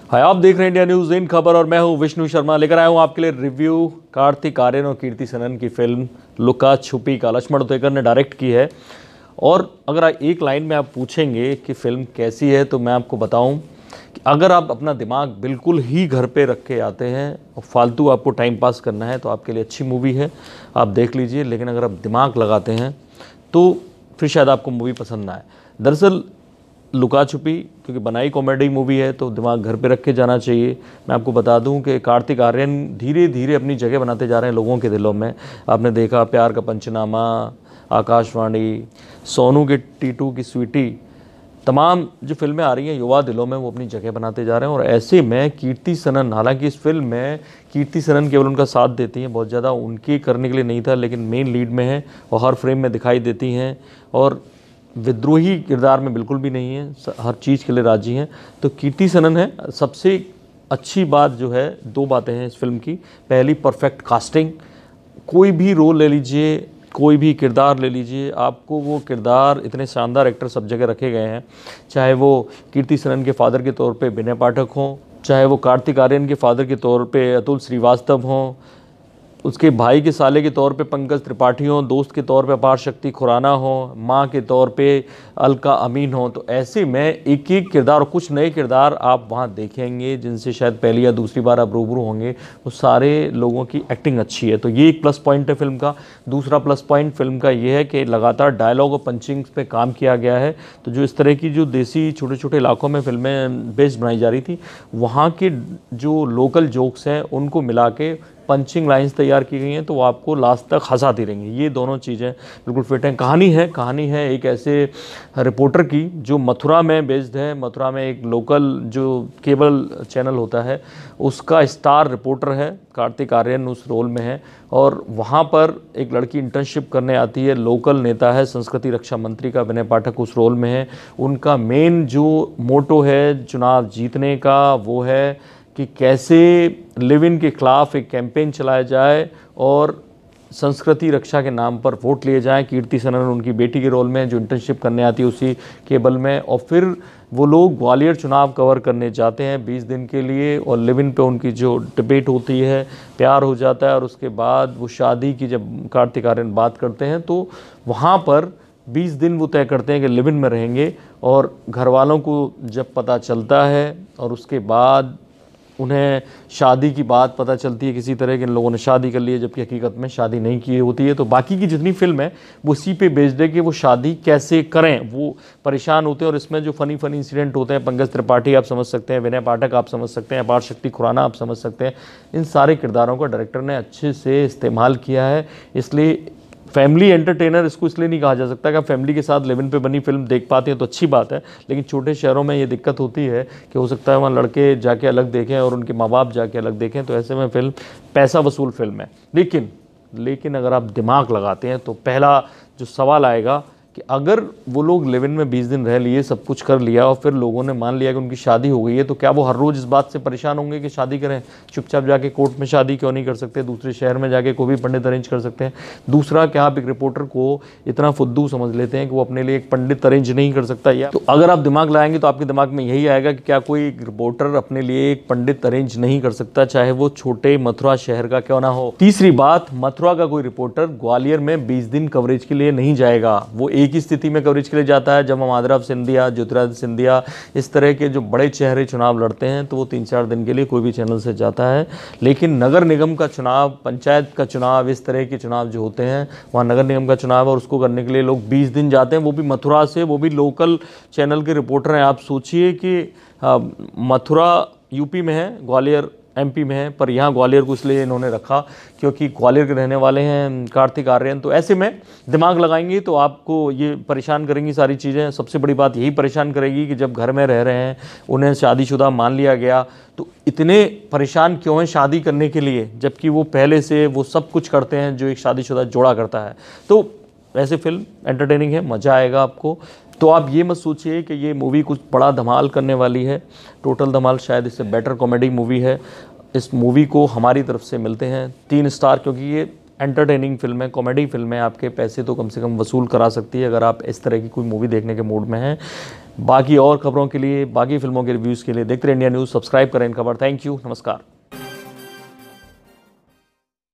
हाय, आप देख रहे हैं इंडिया न्यूज़ इन खबर और मैं हूं विष्णु शर्मा। लेकर आया हूं आपके लिए रिव्यू कार्तिक आर्यन और कीर्ति सनन की फिल्म लुका छुपी का। लक्ष्मण उतेकर ने डायरेक्ट की है। और अगर एक लाइन में आप पूछेंगे कि फ़िल्म कैसी है तो मैं आपको बताऊं कि अगर आप अपना दिमाग बिल्कुल ही घर पे रख के आते हैं और फालतू आपको टाइम पास करना है तो आपके लिए अच्छी मूवी है, आप देख लीजिए। लेकिन अगर आप दिमाग लगाते हैं तो फिर शायद आपको मूवी पसंद ना आए। दरअसल लुका छुपी क्योंकि बनाई कॉमेडी मूवी है तो दिमाग घर पे रख के जाना चाहिए। मैं आपको बता दूं कि कार्तिक आर्यन धीरे धीरे अपनी जगह बनाते जा रहे हैं लोगों के दिलों में। आपने देखा प्यार का पंचनामा, आकाशवाणी, सोनू के टीटू की स्वीटी, तमाम जो फिल्में आ रही हैं युवा दिलों में वो अपनी जगह बनाते जा रहे हैं। और ऐसे में कीर्ति सनन, हालांकि इस फिल्म में कीर्ति सनन केवल उनका साथ देती हैं, बहुत ज़्यादा उनके करने के लिए नहीं था, लेकिन मेन लीड में है और हर फ्रेम में दिखाई देती हैं और विद्रोही किरदार में बिल्कुल भी नहीं है, हर चीज़ के लिए राजी हैं। तो कीर्ति सनन है। सबसे अच्छी बात जो है, दो बातें हैं इस फिल्म की। पहली, परफेक्ट कास्टिंग। कोई भी रोल ले लीजिए, कोई भी किरदार ले लीजिए, आपको वो किरदार, इतने शानदार एक्टर सब जगह रखे गए हैं। चाहे वो कीर्ति सनन के फादर के तौर पे विनय पाठक हों, चाहे वो कार्तिक आर्यन के फादर के तौर पे अतुल श्रीवास्तव हों, उसके भाई के साले के तौर पे पंकज त्रिपाठी हों, दोस्त के तौर पे अपार शक्ति खुराना हो, माँ के तौर पे अलका अमीन हो। तो ऐसे में एक एक किरदार और कुछ नए किरदार आप वहाँ देखेंगे जिनसे शायद पहली या दूसरी बार आप रूबरू होंगे। वो सारे लोगों की एक्टिंग अच्छी है, तो ये एक प्लस पॉइंट है फिल्म का। दूसरा प्लस पॉइंट फिल्म का ये है कि लगातार डायलॉग और पंचिंग पे काम किया गया है। तो जो इस तरह की जो देसी छोटे छोटे इलाकों में फिल्में बेस्ड बनाई जा रही थी, वहाँ के जो लोकल जोक्स हैं उनको मिला के पंचिंग लाइंस तैयार की गई हैं, तो वो आपको लास्ट तक हंसाती रहेंगी। ये दोनों चीज़ें बिल्कुल फिट हैं। कहानी है एक ऐसे रिपोर्टर की जो मथुरा में बेस्ड है। मथुरा में एक लोकल जो केबल चैनल होता है उसका स्टार रिपोर्टर है, कार्तिक आर्यन उस रोल में है। और वहाँ पर एक लड़की इंटर्नशिप करने आती है, लोकल नेता है संस्कृति रक्षा मंत्री का विनय पाठक उस रोल में है। उनका मेन जो मोटो है चुनाव जीतने का वो है कि कैसे लिव इन के खिलाफ एक कैंपेन चलाया जाए और संस्कृति रक्षा के नाम पर वोट लिए जाएं। कीर्ति सनन उनकी बेटी के रोल में जो इंटर्नशिप करने आती है उसी केबल में। और फिर वो लोग ग्वालियर चुनाव कवर करने जाते हैं 20 दिन के लिए और लिव इन पे उनकी जो डिबेट होती है, प्यार हो जाता है। और उसके बाद वो शादी की जब कार्तिक आर्यन बात करते हैं तो वहाँ पर 20 दिन वो तय करते हैं कि लिव इन में रहेंगे। और घर वालों को जब पता चलता है और उसके बाद उन्हें शादी की बात पता चलती है किसी तरह के, इन लोगों ने शादी कर ली है जबकि हकीकत में शादी नहीं की होती है। तो बाकी की जितनी फिल्म है वो उसी पे बेस्ड है कि वो शादी कैसे करें, वो परेशान होते हैं। और इसमें जो फ़नी इंसिडेंट होते हैं, पंकज त्रिपाठी आप समझ सकते हैं, विनय पाठक आप समझ सकते हैं, अपार शक्ति खुराना आप समझ सकते हैं। इन सारे किरदारों को डायरेक्टर ने अच्छे से इस्तेमाल किया है। इसलिए फैमिली एंटरटेनर इसको इसलिए नहीं कहा जा सकता कि आप फैमिली के साथ लिव इन पे बनी फिल्म देख पाते हैं तो अच्छी बात है। लेकिन छोटे शहरों में ये दिक्कत होती है कि हो सकता है वहाँ लड़के जाके अलग देखें और उनके माँ बाप जाके अलग देखें, तो ऐसे में फिल्म पैसा वसूल फिल्म है। लेकिन अगर आप दिमाग लगाते हैं तो पहला जो सवाल आएगा कि अगर वो लोग लिव इन में 20 दिन रह लिए, सब कुछ कर लिया और फिर लोगों ने मान लिया कि उनकी शादी हो गई है, तो क्या वो हर रोज़ इस बात से परेशान होंगे कि शादी करें? चुपचाप जाके कोर्ट में शादी क्यों नहीं कर सकते? दूसरे शहर में जाके कोई भी पंडित अरेंज कर सकते हैं। दूसरा, क्या आप एक रिपोर्टर को इतना फुद्दू समझ लेते हैं कि वो अपने लिए एक पंडित अरेंज नहीं कर सकता? या तो अगर आप दिमाग लगाएंगे तो आपके दिमाग में यही आएगा कि क्या कोई रिपोर्टर अपने लिए एक पंडित अरेंज नहीं कर सकता, चाहे वो छोटे मथुरा शहर का क्यों ना हो। तीसरी बात, मथुरा का कोई रिपोर्टर ग्वालियर में 20 दिन कवरेज के लिए नहीं जाएगा। वो एक ही स्थिति में कवरेज के लिए जाता है जब हम माधवराव सिंधिया, ज्योतिरादित्य सिंधिया, इस तरह के जो बड़े चेहरे चुनाव लड़ते हैं तो वो 3-4 दिन के लिए कोई भी चैनल से जाता है। लेकिन नगर निगम का चुनाव, पंचायत का चुनाव, इस तरह के चुनाव जो होते हैं, वहाँ नगर निगम का चुनाव है और उसको करने के लिए लोग 20 दिन जाते हैं, वो भी मथुरा से, वो भी लोकल चैनल के रिपोर्टर हैं। आप सोचिए कि मथुरा यूपी में है, ग्वालियर एमपी में है, पर यहाँ ग्वालियर को इसलिए इन्होंने रखा क्योंकि ग्वालियर के रहने वाले हैं कार्तिक आर्यन। तो ऐसे में दिमाग लगाएंगे तो आपको ये परेशान करेंगी सारी चीज़ें। सबसे बड़ी बात यही परेशान करेगी कि जब घर में रह रहे हैं, उन्हें शादीशुदा मान लिया गया, तो इतने परेशान क्यों हैं शादी करने के लिए, जबकि वो पहले से वो सब कुछ करते हैं जो एक शादीशुदा जोड़ा करता है। तो ऐसे फिल्म एंटरटेनिंग है, मज़ा आएगा आपको। तो आप ये मत सोचिए कि ये मूवी कुछ बड़ा धमाल करने वाली है। टोटल धमाल शायद इससे बेटर कॉमेडी मूवी है। इस मूवी को हमारी तरफ से मिलते हैं 3 स्टार, क्योंकि ये एंटरटेनिंग फिल्म है, कॉमेडी फिल्म है, आपके पैसे तो कम से कम वसूल करा सकती है अगर आप इस तरह की कोई मूवी देखने के मूड में हैं। बाकी और खबरों के लिए, बाकी फिल्मों के रिव्यूज़ के लिए देखते रहिए इंडिया न्यूज़, सब्सक्राइब करें इन खबर। थैंक यू, नमस्कार।